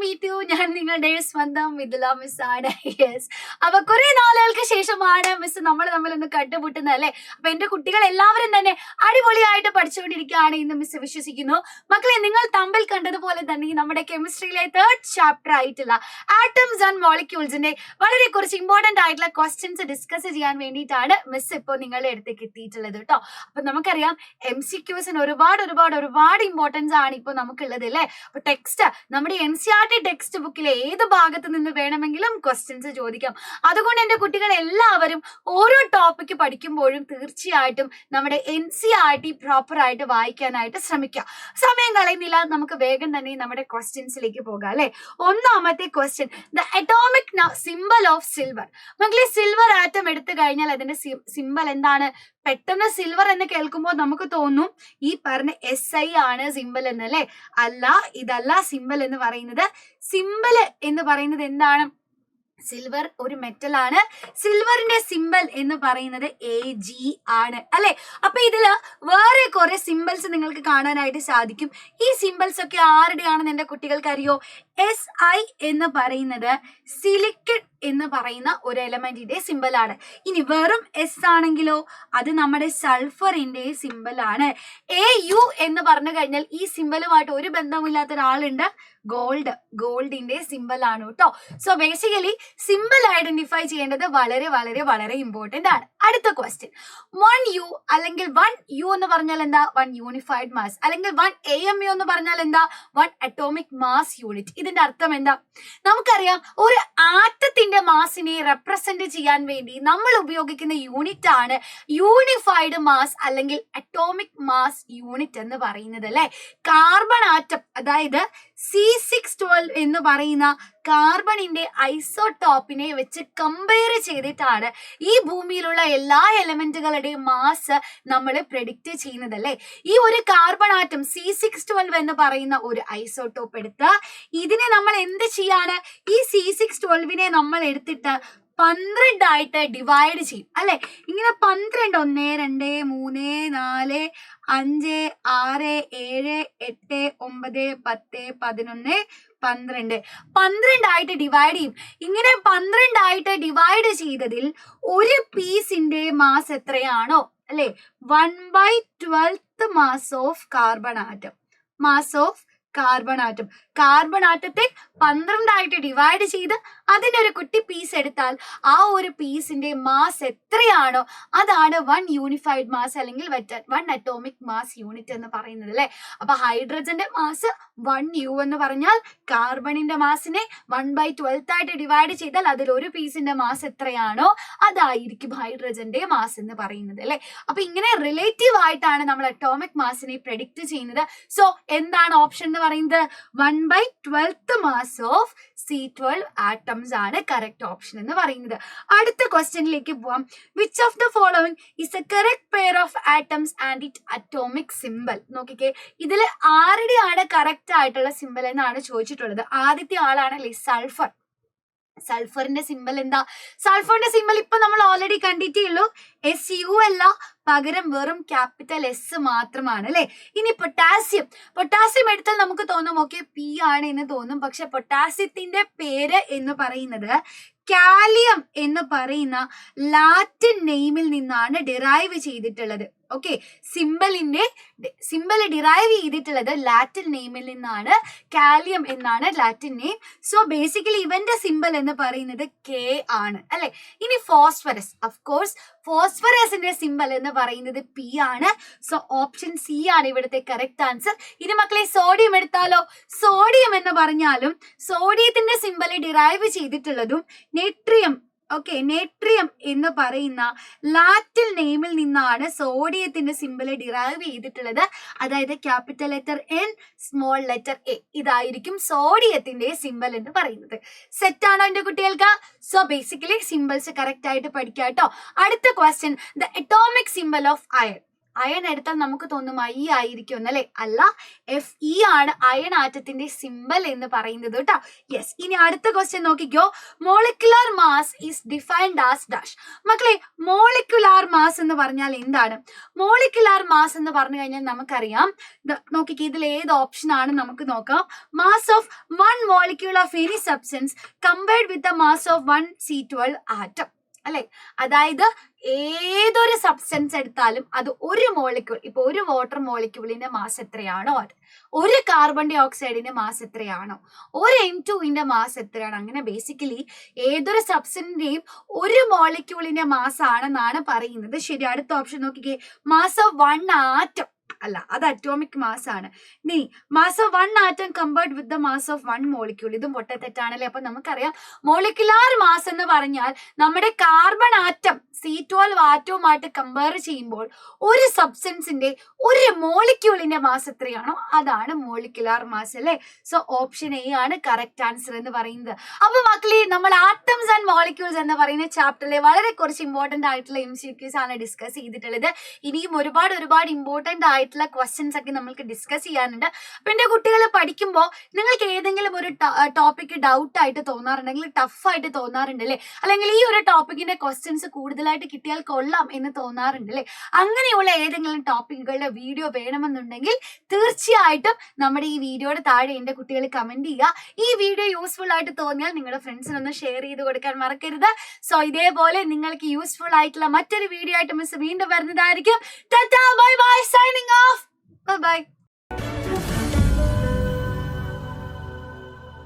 Meet you. ഞാൻ നിങ്ങളുടെ സ്വന്തം മിഥുല മിസ് ആണ്. യെസ്, അപ്പൊ കുറെ നാളുകൾക്ക് ശേഷമാണ് മിസ് നമ്മൾ തമ്മിലൊന്ന് കണ്ടുമുട്ടുന്നത് അല്ലെ. അപ്പൊ എന്റെ കുട്ടികൾ എല്ലാവരും തന്നെ അടിപൊളിയായിട്ട് പഠിച്ചുകൊണ്ടിരിക്കുകയാണ് ഇന്ന് മിസ് വിശ്വസിക്കുന്നു. മക്കളെ, നിങ്ങൾ തമ്മിൽ കണ്ടതുപോലെ തന്നെ നമ്മുടെ കെമിസ്ട്രിയിലെ 3rd ചാപ്റ്റർ ആയിട്ടുള്ള ആറ്റംസ് ആൻഡ് മോളിക്യൂൾസിന്റെ വളരെ കുറച്ച് ഇമ്പോർട്ടന്റ് ആയിട്ടുള്ള ക്വസ്റ്റ്യൻസ് ഡിസ്കസ് ചെയ്യാൻ വേണ്ടിയിട്ടാണ് മിസ് ഇപ്പോൾ നിങ്ങളുടെ അടുത്തേക്ക് എത്തിയിട്ടുള്ളത് കേട്ടോ. അപ്പൊ നമുക്കറിയാം MCQസിന് ഒരുപാട് ഇമ്പോർട്ടൻസ് ആണ് ഇപ്പൊ നമുക്കുള്ളത് അല്ലെ. അപ്പൊ ടെക്സ്റ്റ്, നമ്മുടെ NCERT ടെക്സ്റ്റ് ബുക്കിലെ ഏത് ഭാഗത്ത് നിന്ന് വേണമെങ്കിലും ക്വസ്റ്റ്യൻസ് ചോദിക്കാം. അതുകൊണ്ട് എന്റെ കുട്ടികൾ എല്ലാവരും ഓരോ ടോപ്പിക്ക് പഠിക്കുമ്പോഴും തീർച്ചയായിട്ടും നമ്മുടെ NCERT പ്രോപ്പർ ആയിട്ട് വായിക്കാനായിട്ട് ശ്രമിക്കാം. സമയം കളയുന്നില്ല, നമുക്ക് വേഗം തന്നെ നമ്മുടെ ക്വസ്റ്റ്യൻസിലേക്ക് പോകാം അല്ലെ. ഒന്നാമത്തെ question, the atomic symbol of silver. മക്കളെ, സിൽവർ ആറ്റം എടുത്തു കഴിഞ്ഞാൽ അതിന്റെ സിംബൽ എന്താണ്? പെട്ടെന്ന് സിൽവർ എന്ന് കേൾക്കുമ്പോൾ നമുക്ക് തോന്നും ഈ പറഞ്ഞ SI ആണ് സിംബൽ എന്നല്ലേ. അല്ല, ഇതല്ല സിംബൽ എന്ന് പറയുന്നത്. സിംബൽ എന്ന് പറയുന്നത് എന്താണ്? സിൽവർ ഒരു മെറ്റൽ ആണ്. സിൽവറിന്റെ സിംബൽ എന്ന് പറയുന്നത് AG ആണ് അല്ലെ. അപ്പൊ ഇതില് വേറെ കുറെ സിംബൽസ് നിങ്ങൾക്ക് കാണാനായിട്ട് സാധിക്കും. ഈ സിംബൽസ് ഒക്കെ ആരുടെയാണെന്ന് എന്റെ കുട്ടികൾക്ക് അറിയോ? SI എന്ന് പറയുന്നത് സിലിക്കൺ എന്ന് പറയുന്ന ഒരു എലമെന്റിന്റെ സിംബൽ ആണ്. ഇനി വെറും S ആണെങ്കിലോ അത് നമ്മുടെ സൾഫറിന്റെ സിംബൽ ആണ്. AU എന്ന് പറഞ്ഞു കഴിഞ്ഞാൽ ഈ സിംബലുമായിട്ട് ഒരു ബന്ധമില്ലാത്ത ഒരാളുണ്ട്, ഗോൾഡിന്റെ സിംബൽ ആണ് കേട്ടോ. സോ ബേസിക്കലി സിംബൽ ഐഡന്റിഫൈ ചെയ്യേണ്ടത് വളരെ ഇമ്പോർട്ടന്റ് ആണ്. അടുത്ത ക്വസ്റ്റ്യൻ, 1U അല്ലെങ്കിൽ 1U എന്ന് പറഞ്ഞാൽ എന്താ? 1 യൂണിഫൈഡ് മാസ്. അല്ലെങ്കിൽ 1 AMU എന്ന് പറഞ്ഞാൽ എന്താ? 1 അറ്റോമിക് മാസ് യൂണിറ്റ്. ഇതിന്റെ അർത്ഥം എന്താ? നമുക്കറിയാം, ഒരു ആറ്റത്തിന്റെ മാസിനെ റെപ്രസെന്റ് ചെയ്യാൻ വേണ്ടി നമ്മൾ ഉപയോഗിക്കുന്ന യൂണിറ്റ് ആണ് യൂണിഫൈഡ് മാസ് അല്ലെങ്കിൽ അറ്റോമിക് മാസ് യൂണിറ്റ് എന്ന് പറയുന്നത് അല്ലെ. കാർബൺ ആറ്റം, അതായത് C612 എന്ന് പറയുന്ന കാർബണിന്റെ ഐസോടോപ്പിനെ വെച്ച് കമ്പയർ ചെയ്തിട്ടാണ് ഈ ഭൂമിയിലുള്ള എല്ലാ എലമെന്റുകളുടെയും മാസ് നമ്മൾ പ്രെഡിക്റ്റ് ചെയ്യുന്നത് അല്ലെ. ഈ ഒരു കാർബൺ ആറ്റം C612 എന്ന് പറയുന്ന ഒരു ഐസോടോപ്പ് എടുത്ത് ഇതിനെ നമ്മൾ എന്ത് ചെയ്യാണ്? ഈ C612നെ നമ്മൾ എടുത്തിട്ട് 12 ആയിട്ട് ഡിവൈഡ് ചെയ്യും അല്ലെ. ഇങ്ങനെ 12, 1 2 3 4 5 6 7 8 9 10 11 12 ആയിട്ട് ഡിവൈഡ് ചെയ്യും. ഇങ്ങനെ 12 ആയിട്ട് ഡിവൈഡ് ചെയ്തതിൽ ഒരു പീസിന്റെ മാസ് എത്രയാണോ അല്ലെ, 1/12 mass of carbon atom. Carbon ആറ്റത്തെ 12 ആയിട്ട് ഡിവൈഡ് ചെയ്ത് അതിന്റെ ഒരു കുട്ടി പീസ് എടുത്താൽ ആ ഒരു പീസിന്റെ മാസ് എത്രയാണോ അതാണ് 1 യൂണിഫൈഡ് മാസ് അല്ലെങ്കിൽ 1 അറ്റോമിക് മാസ് യൂണിറ്റ് എന്ന് പറയുന്നത് അല്ലെ. അപ്പൊ ഹൈഡ്രജന്റെ മാസ് 1U എന്ന് പറഞ്ഞാൽ കാർബണിന്റെ മാസിനെ 1/12 ആയിട്ട് ഡിവൈഡ് ചെയ്താൽ അതിൽ ഒരു പീസിന്റെ മാസ് എത്രയാണോ അതായിരിക്കും ഹൈഡ്രജന്റെ മാസ് എന്ന് പറയുന്നത് അല്ലെ. അപ്പൊ ഇങ്ങനെ റിലേറ്റീവ് ആയിട്ടാണ് നമ്മൾ അറ്റോമിക് മാസിനെ പ്രെഡിക്റ്റ് ചെയ്യുന്നത്. സോ എന്താണ് ഓപ്ഷൻ എന്ന് പറയുന്നത്? 1/12 മാസ് ഓഫ് C12 ആറ്റംസ് ആണ് കറക്റ്റ് ഓപ്ഷൻ എന്ന് പറയുന്നത്. അടുത്ത ക്വസ്റ്റ്യനിലേക്ക് പോവാം. Which of the following is A correct pair of atoms and it atomic symbol? നോക്കിക്കേ, ഇതിൽ ആരുടെയാണ് കറക്റ്റ് ആയിട്ടുള്ള സിംബൽ എന്നാണ് ചോദിച്ചിട്ടുള്ളത്. ആദ്യത്തെ ആളാണല്ലേ സൾഫർ. സൾഫറിന്റെ സിംബൽ എന്താ? സൾഫറിന്റെ സിംബൽ ഇപ്പൊ നമ്മൾ ഓൾറെഡി കണ്ടിട്ടേ ഉള്ളൂ. SU അല്ല, പകരം വെറും ക്യാപിറ്റൽ S മാത്രമാണ് അല്ലെ. ഇനി പൊട്ടാസ്യം എടുത്താൽ നമുക്ക് തോന്നും ഓക്കെ P ആണ് എന്ന് തോന്നും. പക്ഷെ പൊട്ടാസ്യത്തിന്റെ പേര് എന്ന് പറയുന്നത് കാലിയം എന്ന് പറയുന്ന ലാറ്റിൻ നെയിമിൽ നിന്നാണ് ഡിറൈവ് ചെയ്തിട്ടുള്ളത്. ഓക്കെ, സിംബൽ ഡിറൈവ് ചെയ്തിട്ടുള്ളത് ലാറ്റിൻ നെയിമിൽ നിന്നാണ്. കാലിയം എന്നാണ് ലാറ്റിൻ നെയിം. സോ ബേസിക്കലി ഇവന്റെ സിംബൽ എന്ന് പറയുന്നത് K ആണ് അല്ലെ. ഇനി ഫോസ്ഫറസ്, ഓഫ് കോഴ്സ് ഫോസ്ഫറസിന്റെ സിംബൽ എന്ന് പറയുന്നത് P ആണ്. സോ ഓപ്ഷൻ C ആണ് ഇവിടുത്തെ കറക്റ്റ് ആൻസർ. ഇനി മക്കളെ സോഡിയം എടുത്താലോ? സോഡിയം എന്ന് പറഞ്ഞാലും സോഡിയത്തിന്റെ സിംബൽ ഡിറൈവ് ചെയ്തിട്ടുള്ളതും നേട്രിയം എന്ന് പറയുന്ന ലാറ്റിൻ നെയിമിൽ നിന്നാണ് സോഡിയത്തിന്റെ സിംബൽ ഡിറൈവ് ചെയ്തിട്ടുള്ളത്. അതായത് capital letter N, small letter A. ഇതായിരിക്കും സോഡിയത്തിന്റെ സിംബൽ എന്ന് പറയുന്നത്. സെറ്റ് ആണോ എന്റെ കുട്ടികൾക്ക്? സോ ബേസിക്കലി സിംബൽസ് കറക്റ്റ് ആയിട്ട് പഠിക്കാം കേട്ടോ. അടുത്ത question, the atomic symbol of iron. Iron എടുത്താൽ നമുക്ക് തോന്നും ഐ ആയിരിക്കും എന്നല്ലേ? അല്ല, Fe ആണ് അയൺ ആറ്റത്തിന്റെ സിമ്പൽ എന്ന് പറയുന്നത് കേട്ടോ. യെസ്, ഇനി അടുത്ത ക്വസ്റ്റ്യൻ നോക്കിക്കോ. Molecular mass is defined as dash. മക്കളെ, മോളിക്കുലാർ മാസ് എന്ന് പറഞ്ഞാൽ എന്താണ്? മോളിക്കുലാർ മാസ് എന്ന് പറഞ്ഞു കഴിഞ്ഞാൽ നമുക്കറിയാം, നോക്കിക്കോ, ഇതിൽ ഏത് ഓപ്ഷൻ ആണ് നമുക്ക് നോക്കാം. Mass of 1 molecule of any substance compared with the mass of 1 C12 atom അല്ലെ? അതായത് ഏതൊരു സബ്സ്റ്റൻസ് എടുത്താലും അത് ഒരു മോളിക്യൂൾ, ഇപ്പൊ ഒരു വാട്ടർ മോളിക്യൂളിന്റെ മാസ് എത്രയാണോ അത്, ഒരു കാർബൺ ഡൈ ഓക്സൈഡിന്റെ മാസ് എത്രയാണോ, ഒരു N2ന്റെ മാസ് എത്രയാണോ, അങ്ങനെ ബേസിക്കലി ഏതൊരു സബ്സ്റ്റൻസിന്റെയും ഒരു മോളിക്യൂളിന്റെ മാസ് ആണെന്നാണ് പറയുന്നത്. ശരി, അടുത്ത ഓപ്ഷൻ നോക്കിക്കേ. മാസ് ഓഫ് 1 ആറ്റം അല്ല, അത് അറ്റോമിക് മാസ് ആണ്. ഇനി mass of 1 atom compared with the mass of 1 molecule, ഇതും പൊട്ടത്തെറ്റാണല്ലേ? അപ്പൊ നമുക്കറിയാം മോളിക്കുലാർ മാസ് എന്ന് പറഞ്ഞാൽ നമ്മുടെ കാർബൺ ആറ്റം C12 ആറ്റവുമായിട്ട് കമ്പയർ ചെയ്യുമ്പോൾ ഒരു സബ്സ്റ്റൻസിന്റെ ഒരു മോളിക്യൂളിന്റെ മാസ് എത്രയാണോ അതാണ് മോളിക്കുലാർ മാസ് അല്ലേ? സോ ഓപ്ഷൻ എ ആണ് കറക്റ്റ് ആൻസർ എന്ന് പറയുന്നത്. അപ്പൊ മക്കളെ, നമ്മൾ ആറ്റംസ് ആൻഡ് മോളിക്യൂൾസ് എന്ന് പറയുന്ന ചാപ്റ്ററിലെ വളരെ കുറച്ച് ഇമ്പോർട്ടന്റ് ആയിട്ടുള്ള MCQs ആണ് ഡിസ്കസ് ചെയ്തിട്ടുള്ളത്. ഇനിയും ഒരുപാട് ഇമ്പോർട്ടന്റ് ആയിട്ടുള്ള ക്വസ്റ്റ്യൻസ് ഒക്കെ നമുക്ക് ഡിസ്കസ് ചെയ്യാനുണ്ട്. അപ്പൊ എന്റെ കുട്ടികൾ പഠിക്കുമ്പോൾ നിങ്ങൾക്ക് ഏതെങ്കിലും ഒരു ടോപ്പിക് ഡൗട്ട് ആയിട്ട് തോന്നാറുണ്ടെങ്കിൽ, ടഫ് ആയിട്ട് തോന്നാറുണ്ടല്ലേ, അല്ലെങ്കിൽ ഈ ഒരു ടോപ്പിക്കിന്റെ ക്വസ്റ്റ്യൻസ് കൂടുതലായിട്ട് കിട്ടിയാൽ കൊള്ളാം എന്ന് തോന്നാറുണ്ടല്ലേ, അങ്ങനെയുള്ള ഏതെങ്കിലും ടോപ്പിക്കുകളുടെ വീഡിയോ വേണമെന്നുണ്ടെങ്കിൽ തീർച്ചയായിട്ടും നമ്മുടെ ഈ വീഡിയോയുടെ താഴെ എന്റെ കുട്ടികൾ കമന്റ് ചെയ്യുക. ഈ വീഡിയോ യൂസ്ഫുൾ ആയിട്ട് തോന്നിയാൽ നിങ്ങളുടെ ഫ്രണ്ട്സിനൊന്ന് ഷെയർ ചെയ്ത് കൊടുക്കാൻ മറക്കരുത്. സോ ഇതേപോലെ നിങ്ങൾക്ക് യൂസ്ഫുൾ ആയിട്ടുള്ള മറ്റൊരു വീഡിയോ ആയിട്ട് മിസ് വീണ്ടും വരുന്നതായിരിക്കും. Tata, bye bye, signing off, bye bye.